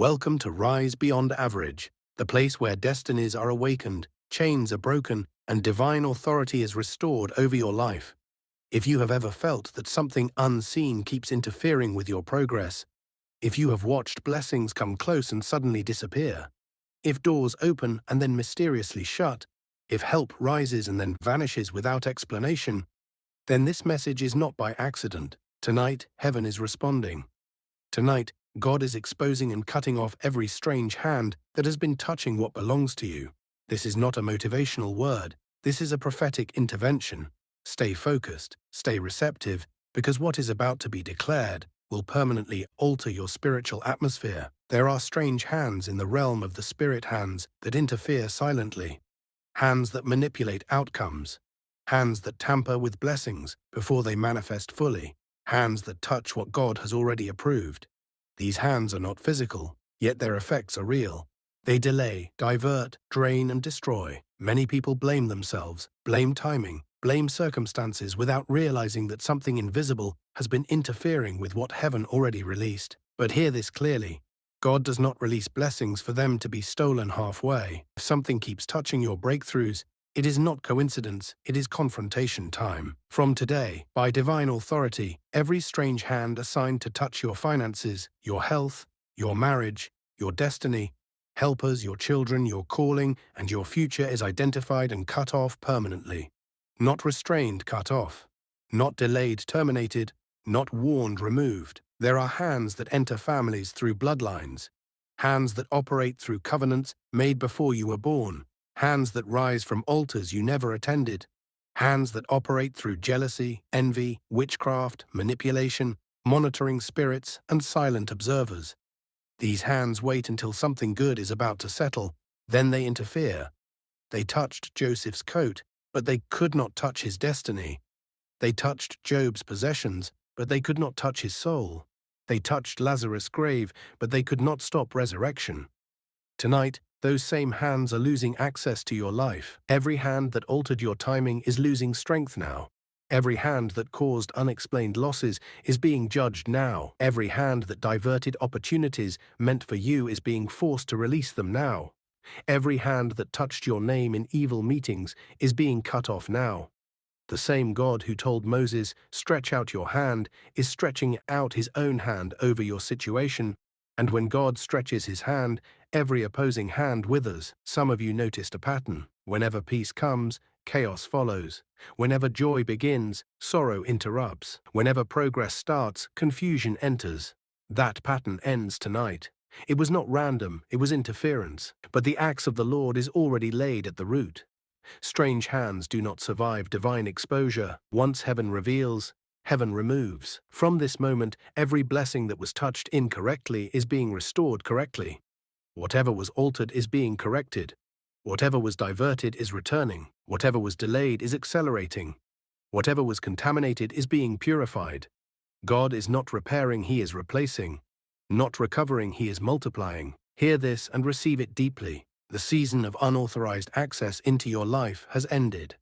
Welcome to Rise Beyond Average, the place where destinies are awakened, chains are broken, and divine authority is restored over your life. If you have ever felt that something unseen keeps interfering with your progress, if you have watched blessings come close and suddenly disappear, if doors open and then mysteriously shut, if help rises and then vanishes without explanation, then this message is not by accident. Tonight, heaven is responding. Tonight, God is exposing and cutting off every strange hand that has been touching what belongs to you. This is not a motivational word. This is a prophetic intervention. Stay focused, stay receptive, because what is about to be declared will permanently alter your spiritual atmosphere. There are strange hands in the realm of the spirit, hands that interfere silently, hands that manipulate outcomes, hands that tamper with blessings before they manifest fully, hands that touch what God has already approved. These hands are not physical, yet their effects are real. They delay, divert, drain, and destroy. Many people blame themselves, blame timing, blame circumstances without realizing that something invisible has been interfering with what heaven already released. But hear this clearly. God does not release blessings for them to be stolen halfway. If something keeps touching your breakthroughs, it is not coincidence, it is confrontation time. From today, by divine authority, every strange hand assigned to touch your finances, your health, your marriage, your destiny, helpers, your children, your calling, and your future is identified and cut off permanently. Not restrained, cut off. Not delayed, terminated. Not warned, removed. There are hands that enter families through bloodlines. Hands that operate through covenants made before you were born. Hands that rise from altars you never attended. Hands that operate through jealousy, envy, witchcraft, manipulation, monitoring spirits, and silent observers. These hands wait until something good is about to settle, then they interfere. They touched Joseph's coat, but they could not touch his destiny. They touched Job's possessions, but they could not touch his soul. They touched Lazarus' grave, but they could not stop resurrection. Tonight, those same hands are losing access to your life. Every hand that altered your timing is losing strength now. Every hand that caused unexplained losses is being judged now. Every hand that diverted opportunities meant for you is being forced to release them now. Every hand that touched your name in evil meetings is being cut off now. The same God who told Moses, "Stretch out your hand," is stretching out his own hand over your situation. And when God stretches his hand, every opposing hand withers. Some of you noticed a pattern. Whenever peace comes, chaos follows. Whenever joy begins, sorrow interrupts. Whenever progress starts, confusion enters. That pattern ends tonight. It was not random, it was interference. But the axe of the Lord is already laid at the root. Strange hands do not survive divine exposure. Once heaven reveals, heaven removes. From this moment, every blessing that was touched incorrectly is being restored correctly. Whatever was altered is being corrected. Whatever was diverted is returning. Whatever was delayed is accelerating. Whatever was contaminated is being purified. God is not repairing, he is replacing. Not recovering, he is multiplying. Hear this and receive it deeply. The season of unauthorized access into your life has ended.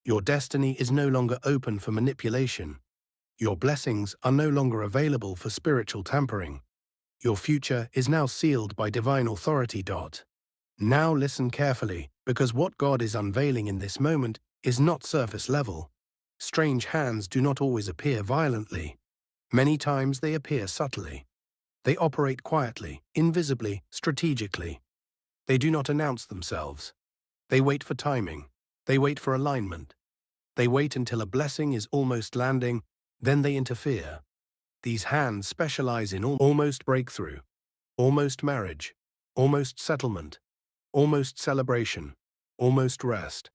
Your destiny is no longer open for manipulation. Your blessings are no longer available for spiritual tampering. Your future is now sealed by divine authority. Now listen carefully, because what God is unveiling in this moment is not surface level. Strange hands do not always appear violently. Many times they appear subtly. They operate quietly, invisibly, strategically. They do not announce themselves. They wait for timing. They wait for alignment. They wait until a blessing is almost landing, then they interfere. These hands specialize in almost breakthrough, almost marriage, almost settlement, almost celebration, almost rest.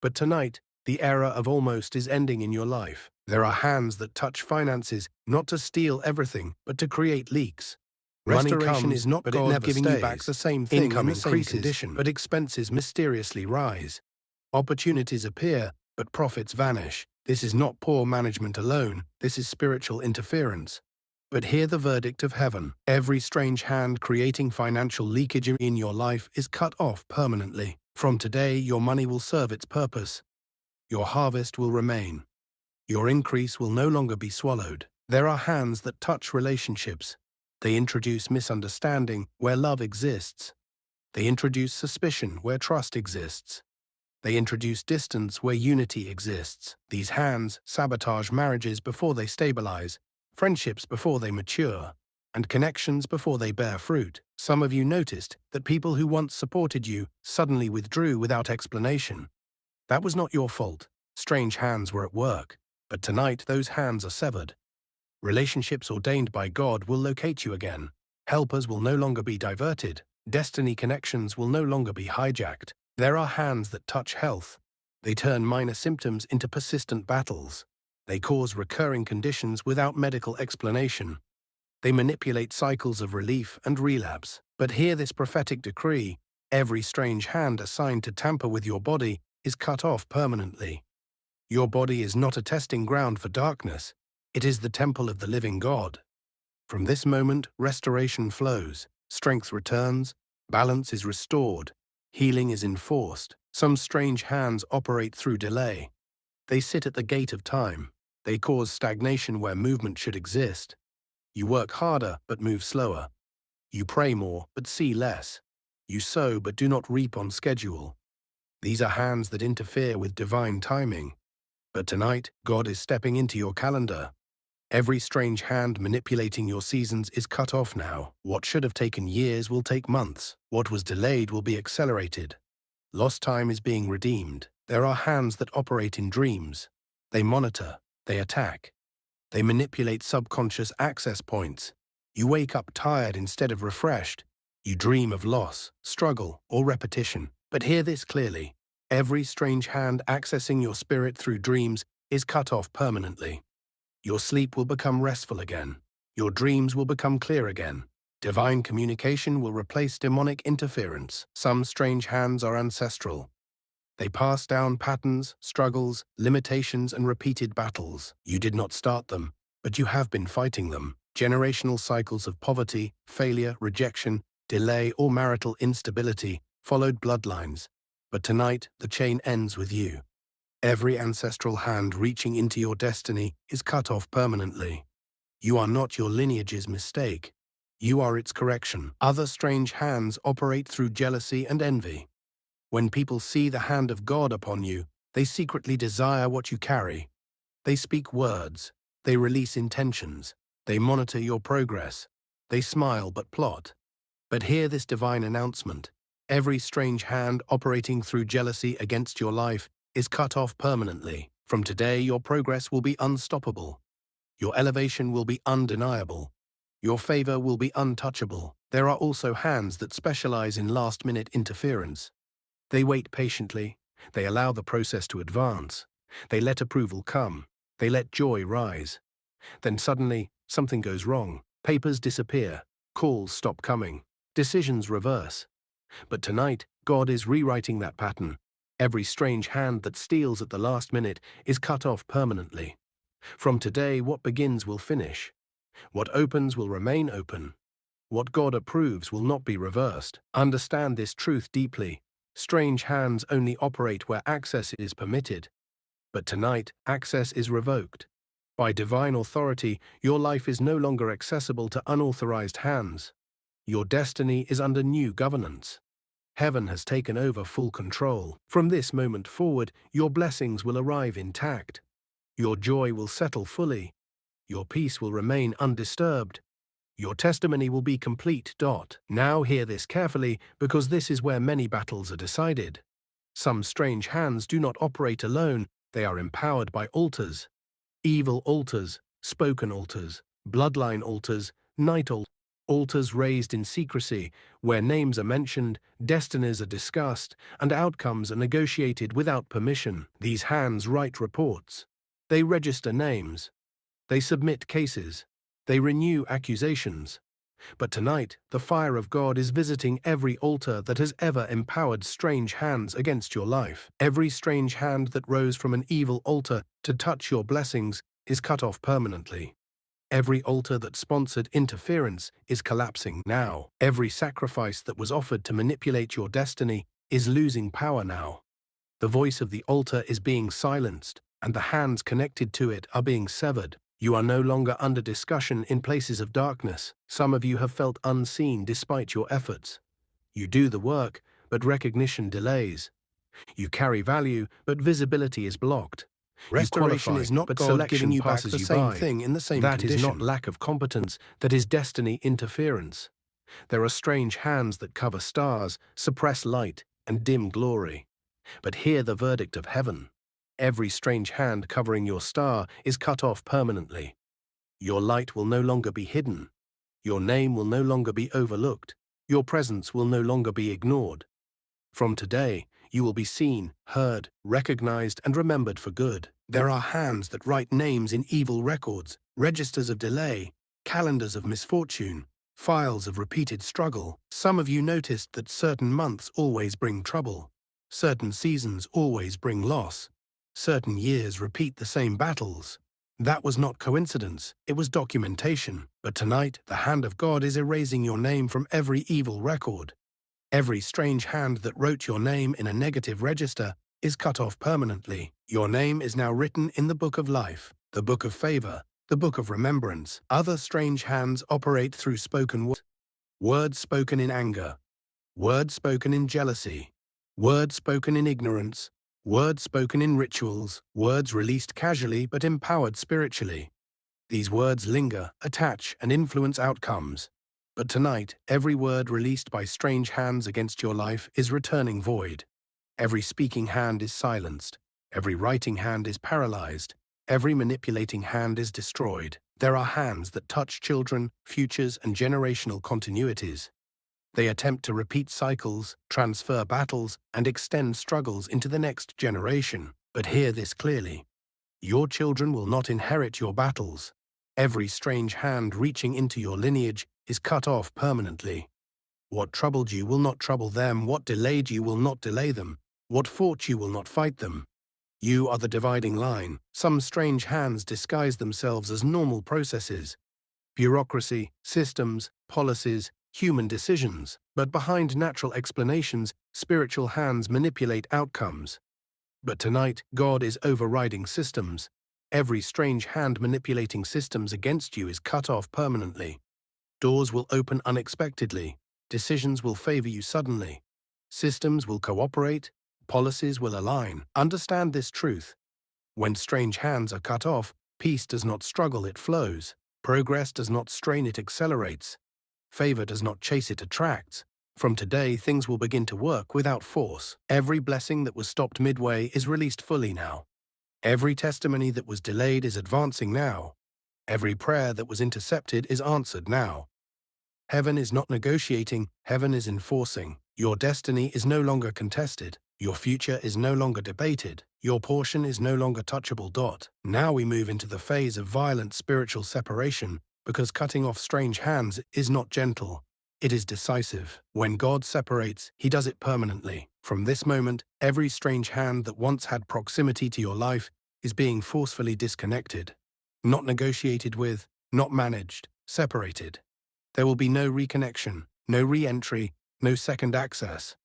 But tonight, the era of almost is ending in your life. There are hands that touch finances, not to steal everything, but to create leaks. Restoration is not God giving you back the same thing in the same condition, but expenses mysteriously rise. Opportunities appear, but profits vanish. This is not poor management alone, this is spiritual interference. But hear the verdict of heaven. Every strange hand creating financial leakage in your life is cut off permanently. From today, your money will serve its purpose. Your harvest will remain. Your increase will no longer be swallowed. There are hands that touch relationships. They introduce misunderstanding where love exists. They introduce suspicion where trust exists. They introduce distance where unity exists. These hands sabotage marriages before they stabilize, friendships before they mature, and connections before they bear fruit. Some of you noticed that people who once supported you suddenly withdrew without explanation. That was not your fault. Strange hands were at work. But tonight, those hands are severed. Relationships ordained by God will locate you again. Helpers will no longer be diverted. Destiny connections will no longer be hijacked. There are hands that touch health. They turn minor symptoms into persistent battles. They cause recurring conditions without medical explanation. They manipulate cycles of relief and relapse. But hear this prophetic decree: every strange hand assigned to tamper with your body is cut off permanently. Your body is not a testing ground for darkness. It is the temple of the living God. From this moment, restoration flows, strength returns, balance is restored, healing is enforced. Some strange hands operate through delay. They sit at the gate of time. They cause stagnation where movement should exist. You work harder but move slower. You pray more but see less. You sow but do not reap on schedule. These are hands that interfere with divine timing. But tonight, God is stepping into your calendar. Every strange hand manipulating your seasons is cut off now. What should have taken years will take months. What was delayed will be accelerated. Lost time is being redeemed. There are hands that operate in dreams. They monitor. They attack. They manipulate subconscious access points. You wake up tired instead of refreshed. You dream of loss, struggle, or repetition. But hear this clearly: every strange hand accessing your spirit through dreams is cut off permanently. Your sleep will become restful again. Your dreams will become clear again. Divine communication will replace demonic interference. Some strange hands are ancestral. They pass down patterns, struggles, limitations, and repeated battles. You did not start them, but you have been fighting them. Generational cycles of poverty, failure, rejection, delay, or marital instability followed bloodlines. But tonight, the chain ends with you. Every ancestral hand reaching into your destiny is cut off permanently. You are not your lineage's mistake. You are its correction. Other strange hands operate through jealousy and envy. When people see the hand of God upon you, they secretly desire what you carry. They speak words. They release intentions. They monitor your progress. They smile but plot. But hear this divine announcement: every strange hand operating through jealousy against your life is cut off permanently. From today, your progress will be unstoppable. Your elevation will be undeniable. Your favor will be untouchable. There are also hands that specialize in last-minute interference. They wait patiently. They allow the process to advance. They let approval come. They let joy rise. Then suddenly, something goes wrong. Papers disappear. Calls stop coming. Decisions reverse. But tonight, God is rewriting that pattern. Every strange hand that steals at the last minute is cut off permanently. From today, what begins will finish. What opens will remain open. What God approves will not be reversed. Understand this truth deeply. Strange hands only operate where access is permitted. But tonight, access is revoked. By divine authority, your life is no longer accessible to unauthorized hands. Your destiny is under new governance. Heaven has taken over full control. From this moment forward, your blessings will arrive intact. Your joy will settle fully. Your peace will remain undisturbed. Your testimony will be complete. Now hear this carefully, because this is where many battles are decided. Some strange hands do not operate alone. They are empowered by altars. Evil altars, spoken altars, bloodline altars, night altars. Altars raised in secrecy, where names are mentioned, destinies are discussed, and outcomes are negotiated without permission. These hands write reports. They register names. They submit cases. They renew accusations. But tonight, the fire of God is visiting every altar that has ever empowered strange hands against your life. Every strange hand that rose from an evil altar to touch your blessings is cut off permanently. Every altar that sponsored interference is collapsing now. Every sacrifice that was offered to manipulate your destiny is losing power now. The voice of the altar is being silenced, and the hands connected to it are being severed. You are no longer under discussion in places of darkness. Some of you have felt unseen despite your efforts. You do the work, but recognition delays. You carry value, but visibility is blocked. Restoration is not God giving you back the same thing in the same condition. That is not lack of competence, that is destiny interference. There are strange hands that cover stars, suppress light, and dim glory. But hear the verdict of heaven. Every strange hand covering your star is cut off permanently. Your light will no longer be hidden. Your name will no longer be overlooked. Your presence will no longer be ignored. From today, you will be seen, heard, recognized, and remembered for good. There are hands that write names in evil records, registers of delay, calendars of misfortune, files of repeated struggle. Some of you noticed that certain months always bring trouble. Certain seasons always bring loss. Certain years repeat the same battles. That was not coincidence, it was documentation. But tonight, the hand of God is erasing your name from every evil record. Every strange hand that wrote your name in a negative register is cut off permanently. Your name is now written in the book of life, the book of favor, the book of remembrance. Other strange hands operate through spoken words. Words spoken in anger, words spoken in jealousy, words spoken in ignorance, words spoken in rituals, words released casually but empowered spiritually. These words linger, attach, and influence outcomes. But tonight, every word released by strange hands against your life is returning void. Every speaking hand is silenced. Every writing hand is paralyzed. Every manipulating hand is destroyed. There are hands that touch children, futures, and generational continuities. They attempt to repeat cycles, transfer battles, and extend struggles into the next generation. But hear this clearly. Your children will not inherit your battles. Every strange hand reaching into your lineage is cut off permanently. What troubled you will not trouble them. What delayed you will not delay them. What fought you will not fight them. You are the dividing line. Some strange hands disguise themselves as normal processes. Bureaucracy, systems, policies, human decisions. But behind natural explanations, spiritual hands manipulate outcomes. But tonight, God is overriding systems. Every strange hand manipulating systems against you is cut off permanently. Doors will open unexpectedly. Decisions will favor you suddenly. Systems will cooperate. Policies will align. Understand this truth. When strange hands are cut off, peace does not struggle, it flows. Progress does not strain, it accelerates. Favor does not chase, it attracts. From today, things will begin to work without force. Every blessing that was stopped midway is released fully now. Every testimony that was delayed is advancing now. Every prayer that was intercepted is answered now. Heaven is not negotiating, heaven is enforcing. Your destiny is no longer contested. Your future is no longer debated. Your portion is no longer touchable. Now we move into the phase of violent spiritual separation, because cutting off strange hands is not gentle. It is decisive. When God separates, He does it permanently. From this moment, every strange hand that once had proximity to your life is being forcefully disconnected. Not negotiated with, not managed, separated. There will be no reconnection, no re-entry, no second access.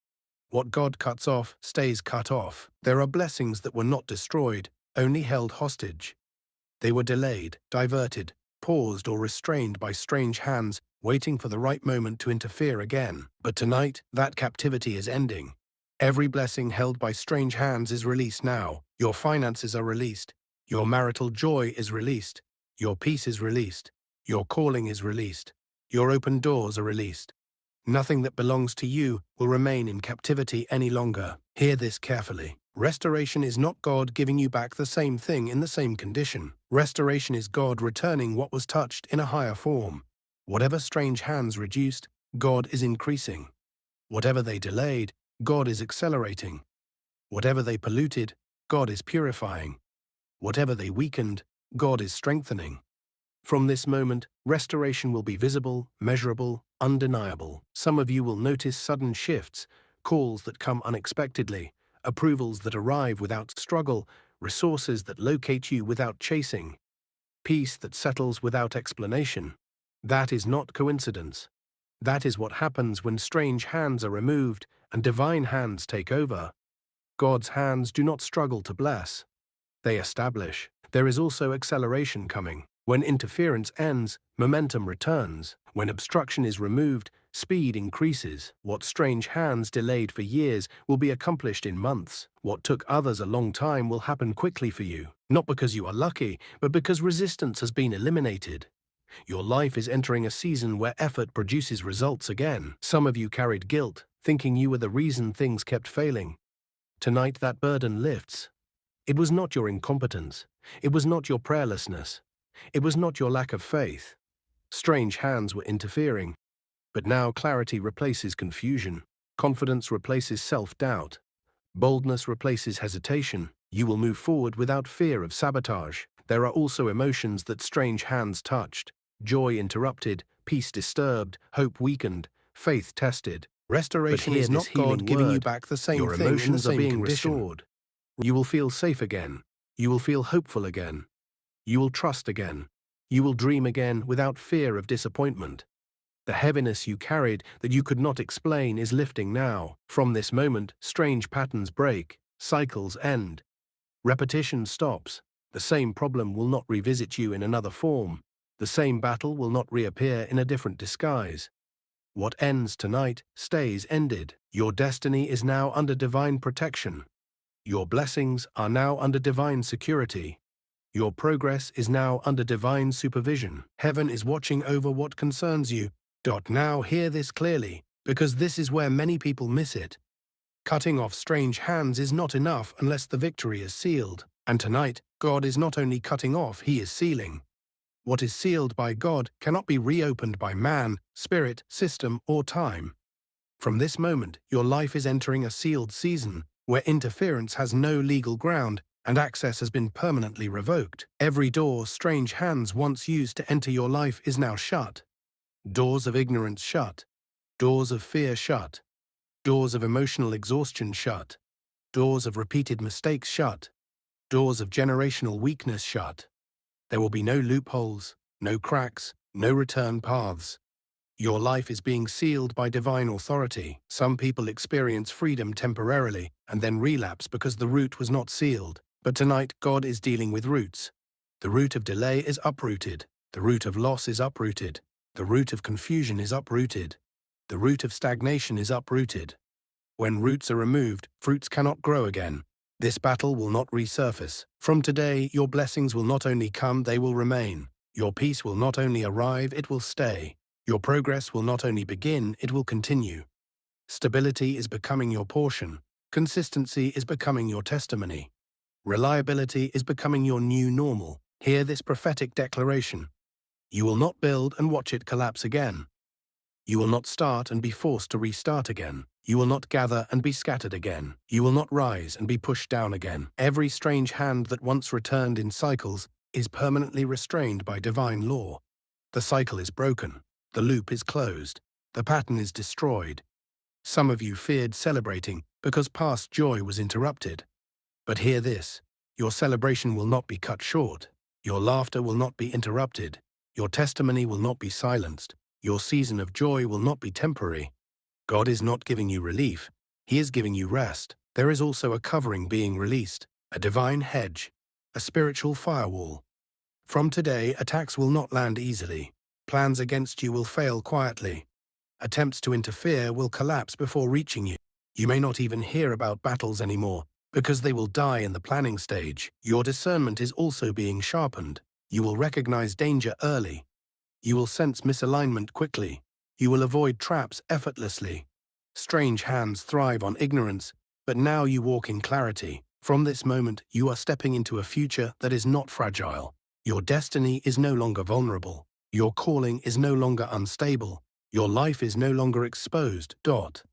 What God cuts off stays cut off. There are blessings that were not destroyed, only held hostage. They were delayed, diverted, paused or restrained by strange hands, waiting for the right moment to interfere again. But tonight, that captivity is ending. Every blessing held by strange hands is released now. Your finances are released. Your marital joy is released. Your peace is released. Your calling is released. Your open doors are released. Nothing that belongs to you will remain in captivity any longer. Hear this carefully. Restoration is not God giving you back the same thing in the same condition. Restoration is God returning what was touched in a higher form. Whatever strange hands reduced, God is increasing. Whatever they delayed, God is accelerating. Whatever they polluted, God is purifying. Whatever they weakened, God is strengthening. From this moment, restoration will be visible, measurable, undeniable. Some of you will notice sudden shifts, calls that come unexpectedly, approvals that arrive without struggle, resources that locate you without chasing, peace that settles without explanation. That is not coincidence. That is what happens when strange hands are removed and divine hands take over. God's hands do not struggle to bless. They establish. There is also acceleration coming. When interference ends, momentum returns. When obstruction is removed, speed increases. What strange hands delayed for years will be accomplished in months. What took others a long time will happen quickly for you. Not because you are lucky, but because resistance has been eliminated. Your life is entering a season where effort produces results again. Some of you carried guilt, thinking you were the reason things kept failing. Tonight that burden lifts. It was not your incompetence. It was not your prayerlessness. It was not your lack of faith. Strange hands were interfering. But now clarity replaces confusion. Confidence replaces self-doubt. Boldness replaces hesitation. You will move forward without fear of sabotage. There are also emotions that strange hands touched. Joy interrupted, peace disturbed, hope weakened, faith tested. Restoration is not God giving you back the same thing. Your emotions are being restored. You will feel safe again. You will feel hopeful again. You will trust again. You will dream again without fear of disappointment. The heaviness you carried that you could not explain is lifting now. From this moment, strange patterns break, cycles end. Repetition stops. The same problem will not revisit you in another form. The same battle will not reappear in a different disguise. What ends tonight stays ended. Your destiny is now under divine protection. Your blessings are now under divine security. Your progress is now under divine supervision. Heaven is watching over what concerns you. Now hear this clearly, because this is where many people miss it. Cutting off strange hands is not enough unless the victory is sealed. And tonight, God is not only cutting off, He is sealing. What is sealed by God cannot be reopened by man, spirit, system, or time. From this moment, your life is entering a sealed season, where interference has no legal ground and access has been permanently revoked. Every door strange hands once used to enter your life is now shut. Doors of ignorance shut. Doors of fear shut. Doors of emotional exhaustion shut. Doors of repeated mistakes shut. Doors of generational weakness shut. There will be no loopholes, no cracks, no return paths. Your life is being sealed by divine authority. Some people experience freedom temporarily and then relapse because the root was not sealed. But tonight, God is dealing with roots. The root of delay is uprooted. The root of loss is uprooted. The root of confusion is uprooted. The root of stagnation is uprooted. When roots are removed, fruits cannot grow again. This battle will not resurface. From today, your blessings will not only come, they will remain. Your peace will not only arrive, it will stay. Your progress will not only begin, it will continue. Stability is becoming your portion. Consistency is becoming your testimony. Reliability is becoming your new normal. Hear this prophetic declaration. You will not build and watch it collapse again. You will not start and be forced to restart again. You will not gather and be scattered again. You will not rise and be pushed down again. Every strange hand that once returned in cycles is permanently restrained by divine law. The cycle is broken. The loop is closed. The pattern is destroyed. Some of you feared celebrating because past joy was interrupted. But hear this. Your celebration will not be cut short. Your laughter will not be interrupted. Your testimony will not be silenced. Your season of joy will not be temporary. God is not giving you relief. He is giving you rest. There is also a covering being released, a divine hedge, a spiritual firewall. From today, attacks will not land easily. Plans against you will fail quietly. Attempts to interfere will collapse before reaching you. You may not even hear about battles anymore, because they will die in the planning stage. Your discernment is also being sharpened. You will recognize danger early. You will sense misalignment quickly. You will avoid traps effortlessly. Strange hands thrive on ignorance, but now you walk in clarity. From this moment, you are stepping into a future that is not fragile. Your destiny is no longer vulnerable. Your calling is no longer unstable. Your life is no longer exposed.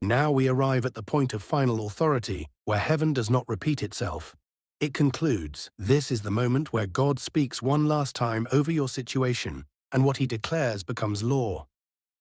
Now we arrive at the point of final authority, where heaven does not repeat itself. It concludes. This is the moment where God speaks one last time over your situation, and what He declares becomes law.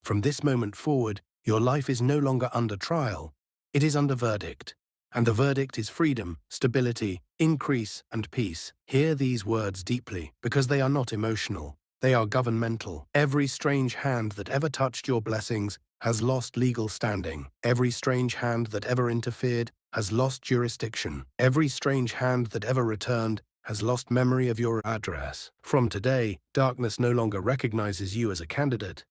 From this moment forward, your life is no longer under trial. It is under verdict. And the verdict is freedom, stability, increase, and peace. Hear these words deeply, because they are not emotional. They are governmental. Every strange hand that ever touched your blessings has lost legal standing. Every strange hand that ever interfered has lost jurisdiction. Every strange hand that ever returned has lost memory of your address. From today, darkness no longer recognizes you as a candidate.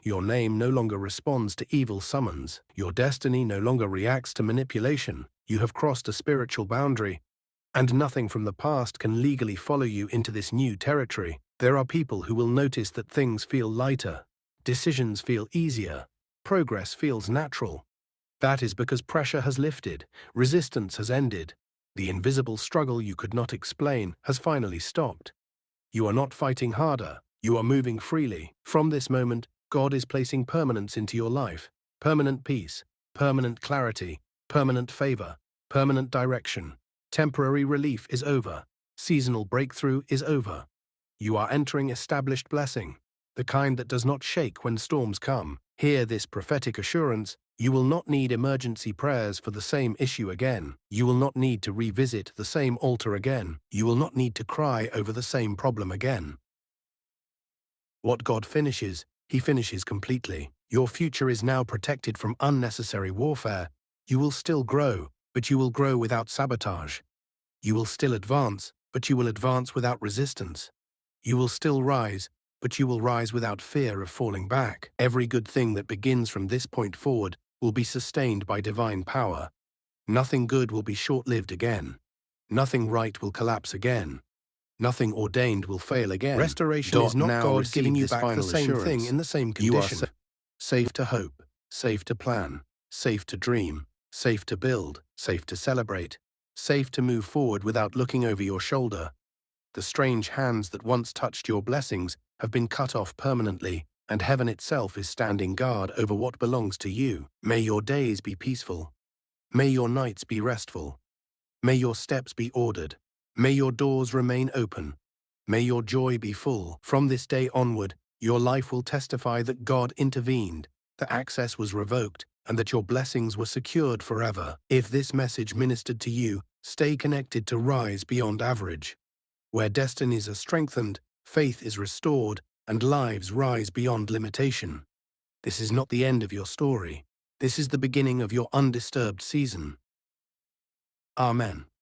Your name no longer responds to evil summons. Your destiny no longer reacts to manipulation. You have crossed a spiritual boundary, and nothing from the past can legally follow you into this new territory. There are people who will notice that things feel lighter, decisions feel easier, progress feels natural. That is because pressure has lifted, resistance has ended. The invisible struggle you could not explain has finally stopped. You are not fighting harder, you are moving freely. From this moment, God is placing permanence into your life. Permanent peace, permanent clarity, permanent favor, permanent direction. Temporary relief is over. Seasonal breakthrough is over. You are entering established blessing, the kind that does not shake when storms come. Hear this prophetic assurance: you will not need emergency prayers for the same issue again. You will not need to revisit the same altar again. You will not need to cry over the same problem again. What God finishes, He finishes completely. Your future is now protected from unnecessary warfare. You will still grow, but you will grow without sabotage. You will still advance, but you will advance without resistance. You will still rise, but you will rise without fear of falling back. Every good thing that begins from this point forward will be sustained by divine power. Nothing good will be short-lived again. Nothing right will collapse again. Nothing ordained will fail again. Restoration is not God giving you back the same thing in the same condition. You are safe to hope, safe to plan, safe to dream, safe to build, safe to celebrate, safe to move forward without looking over your shoulder. The strange hands that once touched your blessings have been cut off permanently, and heaven itself is standing guard over what belongs to you. May your days be peaceful. May your nights be restful. May your steps be ordered. May your doors remain open. May your joy be full. From this day onward, your life will testify that God intervened, that access was revoked, and that your blessings were secured forever. If this message ministered to you, stay connected to Rise Beyond Average, where destinies are strengthened, faith is restored, and lives rise beyond limitation. This is not the end of your story. This is the beginning of your undisturbed season. Amen.